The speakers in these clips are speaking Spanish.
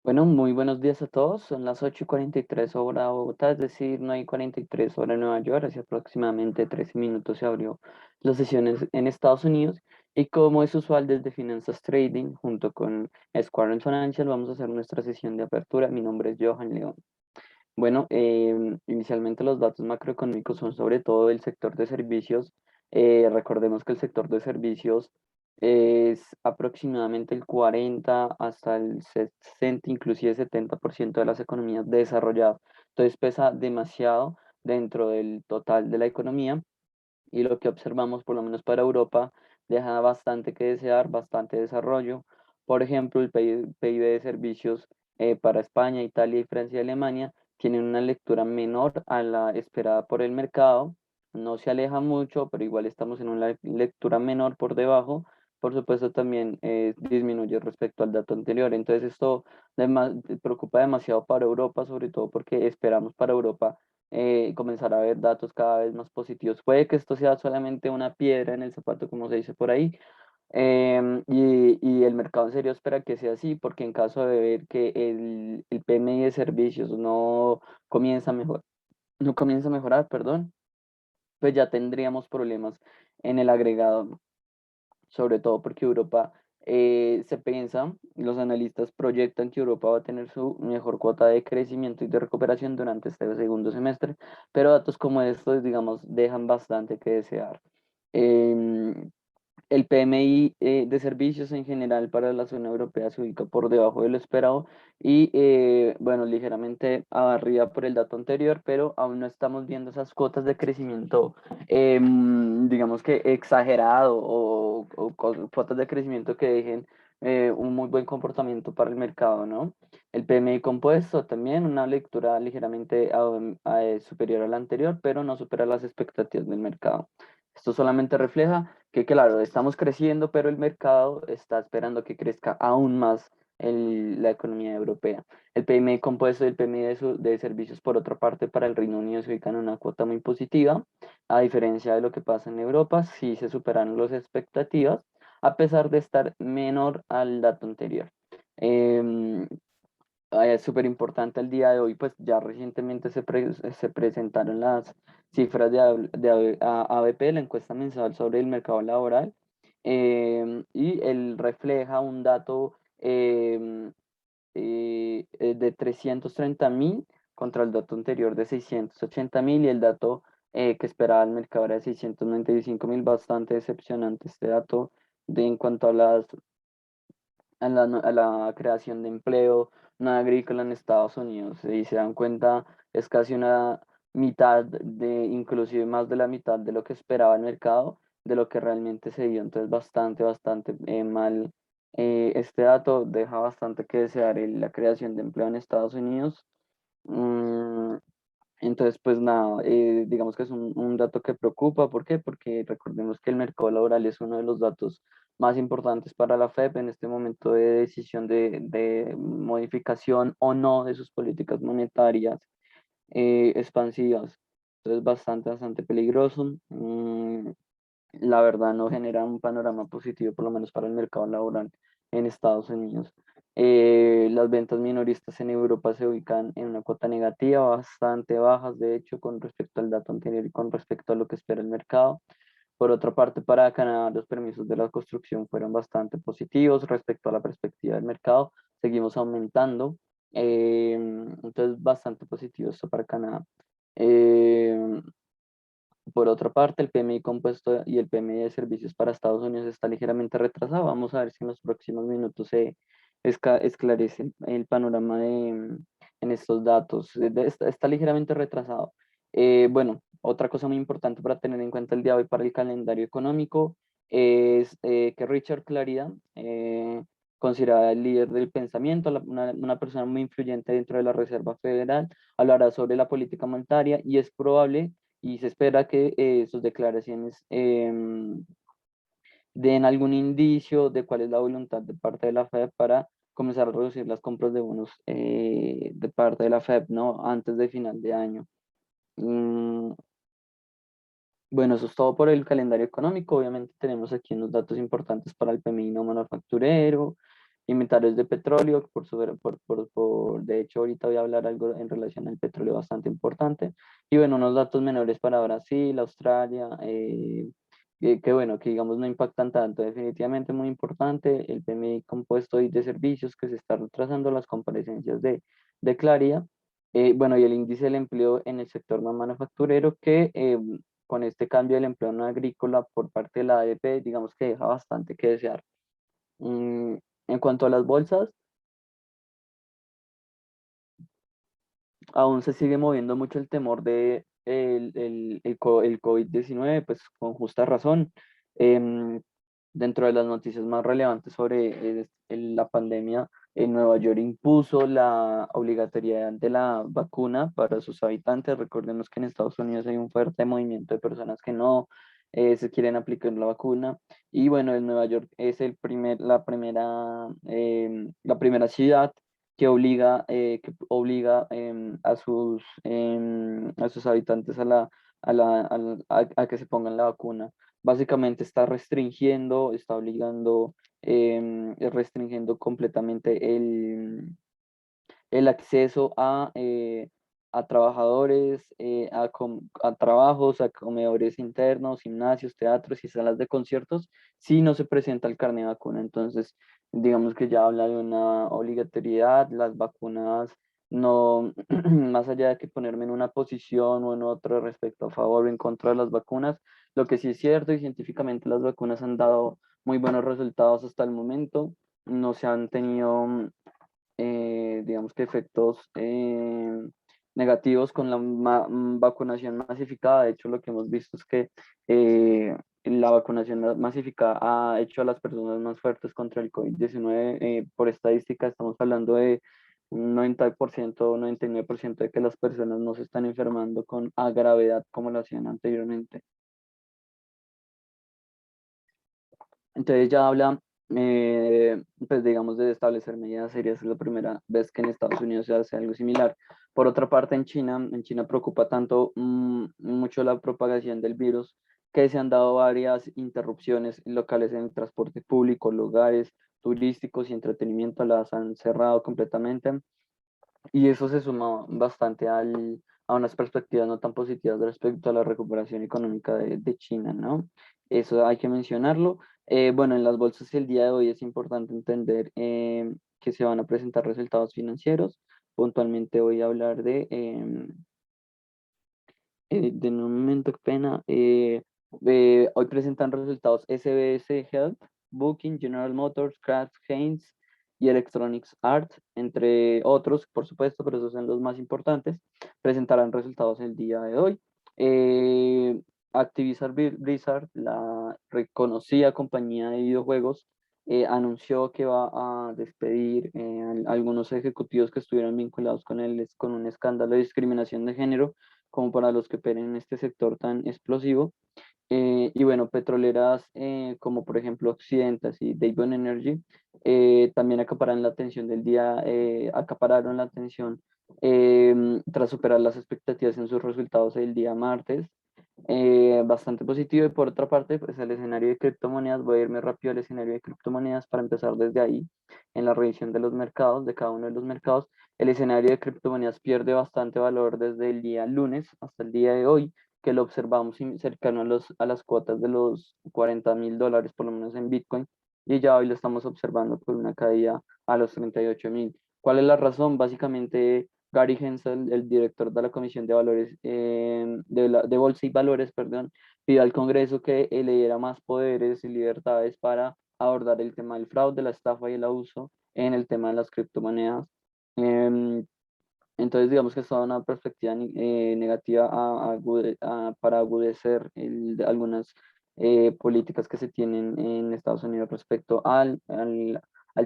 Bueno, muy buenos días a todos. Son las 8:43 hora Bogotá, es decir, 9:43 hora Nueva York. Hace aproximadamente 13 minutos se abrió las sesiones en Estados Unidos. Y como es usual desde Finanzas Trading, junto con Square Financial, vamos a hacer nuestra sesión de apertura. Mi nombre es Johan León. Bueno, inicialmente los datos macroeconómicos son sobre todo el sector de servicios. Recordemos que el sector de servicios es aproximadamente el 40 hasta el 60, inclusive 70% de las economías desarrolladas. Entonces pesa demasiado dentro del total de la economía y lo que observamos, por lo menos para Europa, deja bastante que desear, bastante desarrollo. Por ejemplo, el PIB de servicios para España, Italia y Francia y Alemania tienen una lectura menor a la esperada por el mercado. No se aleja mucho, pero igual estamos en una lectura menor por debajo. Por supuesto, también disminuye respecto al dato anterior. Entonces, esto preocupa demasiado para Europa, sobre todo porque esperamos para Europa comenzar a ver datos cada vez más positivos. Puede que esto sea solamente una piedra en el zapato, como se dice por ahí, y el mercado en serio espera que sea así, porque en caso de ver que el PMI de servicios comienza a mejor, no comienza a mejorar, perdón, pues ya tendríamos problemas en el agregado, sobre todo porque Europa se piensa, los analistas proyectan que Europa va a tener su mejor cuota de crecimiento y de recuperación durante este segundo semestre, pero datos como estos, digamos, dejan bastante que desear. Em, el PMI de servicios en general para la zona europea se ubica por debajo de lo esperado y, bueno, ligeramente arriba por el dato anterior, pero aún no estamos viendo esas cuotas de crecimiento, digamos que exagerado o cuotas de crecimiento que dejen un muy buen comportamiento para el mercado, ¿no? El PMI compuesto también, una lectura ligeramente superior a la anterior, pero no supera las expectativas del mercado. Esto solamente refleja que, claro, estamos creciendo, pero el mercado está esperando que crezca aún más la economía europea. El PMI compuesto y el PMI de servicios, por otra parte, para el Reino Unido se ubican en una cuota muy positiva, a diferencia de lo que pasa en Europa, sí se superan las expectativas, a pesar de estar menor al dato anterior. Em, Es súper importante el día de hoy, pues ya recientemente se presentaron las cifras de ABP, la encuesta mensual sobre el mercado laboral, y él refleja un dato de 330.000 contra el dato anterior de 680.000 y el dato que esperaba el mercado era de 695.000, bastante decepcionante este dato en cuanto a la creación de empleo no agrícola en Estados Unidos. Y se dan cuenta, es casi una mitad inclusive más de la mitad de lo que esperaba el mercado, de lo que realmente se dio. Entonces, bastante mal. Este dato deja bastante que desear en la creación de empleo en Estados Unidos. Mm, entonces, pues nada, digamos que es un dato que preocupa. ¿Por qué? Porque recordemos que el mercado laboral es uno de los datos más importantes para la FED en este momento de decisión de modificación o no de sus políticas monetarias expansivas. Entonces, bastante peligroso. La verdad no genera un panorama positivo, por lo menos para el mercado laboral en Estados Unidos. Las ventas minoristas en Europa se ubican en una cuota negativa, bastante bajas, de hecho, con respecto al dato anterior y con respecto a lo que espera el mercado. Por otra parte, para Canadá, los permisos de la construcción fueron bastante positivos respecto a la perspectiva del mercado. Seguimos aumentando. Entonces, bastante positivo esto para Canadá. Eh, por otra parte, el PMI compuesto y el PMI de servicios para Estados Unidos está ligeramente retrasado. Vamos a ver si en los próximos minutos se esclarece el panorama en estos datos. Está ligeramente retrasado. Bueno, otra cosa muy importante para tener en cuenta el día de hoy para el calendario económico es que Richard Clarida, considerada el líder del pensamiento, una persona muy influyente dentro de la Reserva Federal, hablará sobre la política monetaria y es probable y se espera que sus declaraciones den algún indicio de cuál es la voluntad de parte de la Fed para comenzar a reducir las compras de bonos de parte de la Fed, ¿no? Antes de final de año. Mm, bueno, eso es todo por el calendario económico. Obviamente tenemos aquí unos datos importantes para el PMI no manufacturero. inventarios de petróleo, de hecho ahorita voy a hablar algo en relación al petróleo bastante importante, y bueno, unos datos menores para Brasil, Australia, que bueno, que digamos no impactan tanto, definitivamente muy importante, el PMI compuesto y de servicios que se está retrasando las comparecencias de Claria, bueno, y el índice del empleo en el sector no manufacturero que con este cambio del empleo no agrícola por parte de la ADP, digamos que deja bastante que desear. Mm, en cuanto a las bolsas, aún se sigue moviendo mucho el temor de el COVID-19, pues con justa razón. Em, Dentro de las noticias más relevantes sobre la pandemia, en Nueva York impuso la obligatoriedad de la vacuna para sus habitantes. Recordemos que en Estados Unidos hay un fuerte movimiento de personas que no se quieren aplicar la vacuna. Y bueno, en Nueva York es la primera ciudad que obliga a sus habitantes a que se pongan la vacuna. Básicamente está restringiendo, está obligando, restringiendo completamente el acceso a trabajadores, a trabajos, a comedores internos, gimnasios, teatros y salas de conciertos, si no se presenta el carnet de vacuna. Entonces, digamos que ya habla de una obligatoriedad, las vacunas no, más allá de que ponerme en una posición o en otra respecto a favor o en contra de las vacunas, lo que sí es cierto y científicamente las vacunas han dado muy buenos resultados hasta el momento, no se han tenido digamos que efectos negativos con la vacunación masificada. De hecho, lo que hemos visto es que la vacunación masificada ha hecho a las personas más fuertes contra el COVID-19. Por estadística, estamos hablando de un 90% o 99% de que las personas no se están enfermando con a gravedad como lo hacían anteriormente. Entonces ya habla, pues digamos, de establecer medidas serias. Es la primera vez que en Estados Unidos se hace algo similar. Por otra parte, en China preocupa tanto mucho la propagación del virus que se han dado varias interrupciones locales en el transporte público, lugares turísticos y entretenimiento las han cerrado completamente. Y eso se suma bastante a unas perspectivas no tan positivas respecto a la recuperación económica de China, ¿no? Eso hay que mencionarlo. Bueno, en las bolsas el día de hoy es importante entender que se van a presentar resultados financieros. Puntualmente voy a hablar de un momento, qué pena. Hoy presentan resultados SBS Health, Booking, General Motors, Kraft Heinz y Electronics Arts, entre otros, por supuesto, pero esos son los más importantes. Presentarán resultados el día de hoy. Eh, Blizzard, la reconocida compañía de videojuegos, anunció que va a despedir algunos ejecutivos que estuvieron vinculados con un escándalo de discriminación de género como para los que operen en este sector tan explosivo. Y bueno, petroleras como por ejemplo Occidental y Devon Energy también acaparan la atención del día, acapararon la atención tras superar las expectativas en sus resultados el día martes. Bastante positivo y por otra parte, pues el escenario de criptomonedas, voy a irme rápido al escenario de criptomonedas para empezar desde ahí, en la revisión de los mercados, de cada uno de los mercados. El escenario de criptomonedas pierde bastante valor desde el día lunes hasta el día de hoy, que lo observamos cercano a las cuotas de los $40.000, por lo menos en Bitcoin, y ya hoy lo estamos observando por una caída a los 38.000. ¿Cuál es la razón? Básicamente, Gary Hensel, el director de la Comisión de Valores, de Bolsa y Valores, perdón, pidió al Congreso que le diera más poderes y libertades para abordar el tema del fraude, la estafa y el abuso en el tema de las criptomonedas. Em, entonces, digamos que es toda una perspectiva negativa para agudecer algunas políticas que se tienen en Estados Unidos respecto al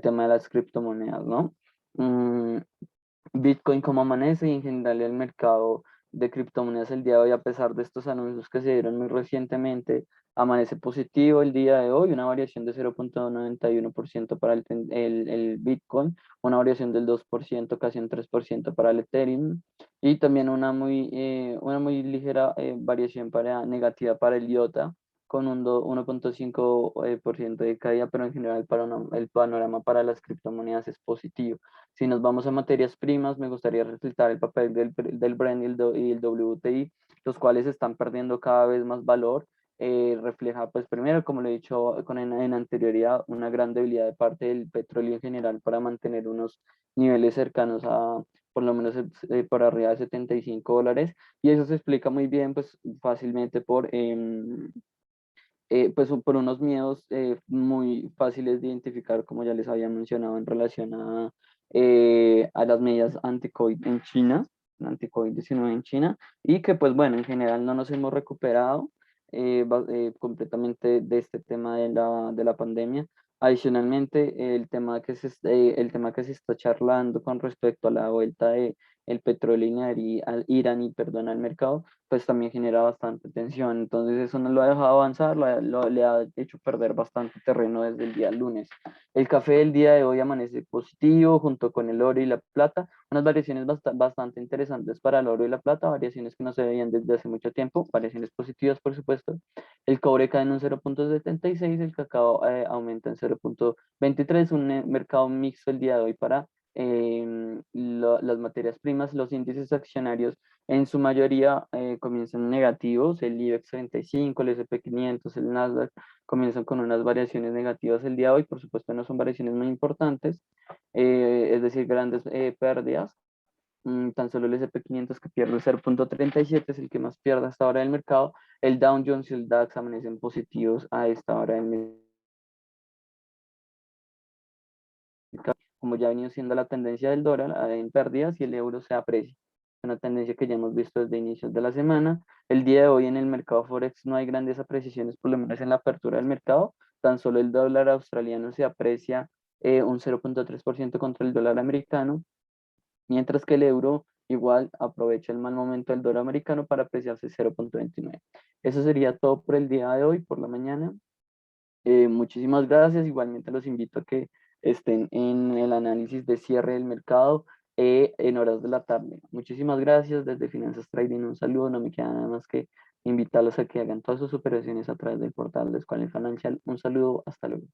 tema de las criptomonedas, ¿no? Mm, Bitcoin cómo amanece y en general el mercado de criptomonedas el día de hoy, a pesar de estos anuncios que se dieron muy recientemente, amanece positivo el día de hoy, una variación de 0,91% para el Bitcoin, una variación del 2%, casi un 3% para el Ethereum, y también una muy ligera variación negativa para el IOTA, con un 1.5 por ciento de caída, pero en general el panorama para las criptomonedas es positivo. Si nos vamos a materias primas, me gustaría resaltar el papel del Brent y el WTI, los cuales están perdiendo cada vez más valor. Refleja, pues primero, como lo he dicho en anterioridad, una gran debilidad de parte del petróleo en general para mantener unos niveles cercanos a por lo menos por arriba de $75, y eso se explica muy bien, pues fácilmente pues por unos miedos muy fáciles de identificar, como ya les había mencionado, en relación a las medidas anti-COVID en China, anti-COVID-19 en China, y que pues bueno, en general no nos hemos recuperado completamente de este tema de la pandemia. Adicionalmente, el tema que se está charlando con respecto a la vuelta de el petróleo iraní, perdón, al mercado, pues también genera bastante tensión. Entonces eso no lo ha dejado avanzar, le ha hecho perder bastante terreno desde el día lunes. El café del día de hoy amanece positivo junto con el oro y la plata, unas variaciones bastante interesantes para el oro y la plata, variaciones que no se veían desde hace mucho tiempo, variaciones positivas por supuesto. El cobre cae en un 0.76, el cacao aumenta en 0.23, un mercado mixto el día de hoy para las materias primas. Los índices accionarios en su mayoría comienzan negativos, el IBEX 35, el S&P 500, el Nasdaq comienzan con unas variaciones negativas el día de hoy, por supuesto no son variaciones muy importantes, es decir, grandes pérdidas. Tan solo el S&P 500 que pierde 0.37 es el que más pierde hasta ahora del mercado. El Dow Jones y el DAX amanecen positivos a esta hora del mercado, como ya ha venido siendo la tendencia del dólar en pérdidas y el euro se aprecia. Una tendencia que ya hemos visto desde inicios de la semana. El día de hoy en el mercado Forex no hay grandes apreciaciones, por lo menos en la apertura del mercado. Tan solo el dólar australiano se aprecia un 0.3% contra el dólar americano, mientras que el euro igual aprovecha el mal momento del dólar americano para apreciarse 0.29. Eso sería todo por el día de hoy, por la mañana. Muchísimas gracias. Igualmente los invito a que estén en el análisis de cierre del mercado en horas de la tarde. Muchísimas gracias. Desde Finanzas Trading un saludo. No me queda nada más que invitarlos a que hagan todas sus operaciones a través del portal de Square Financial. Un saludo. Hasta luego.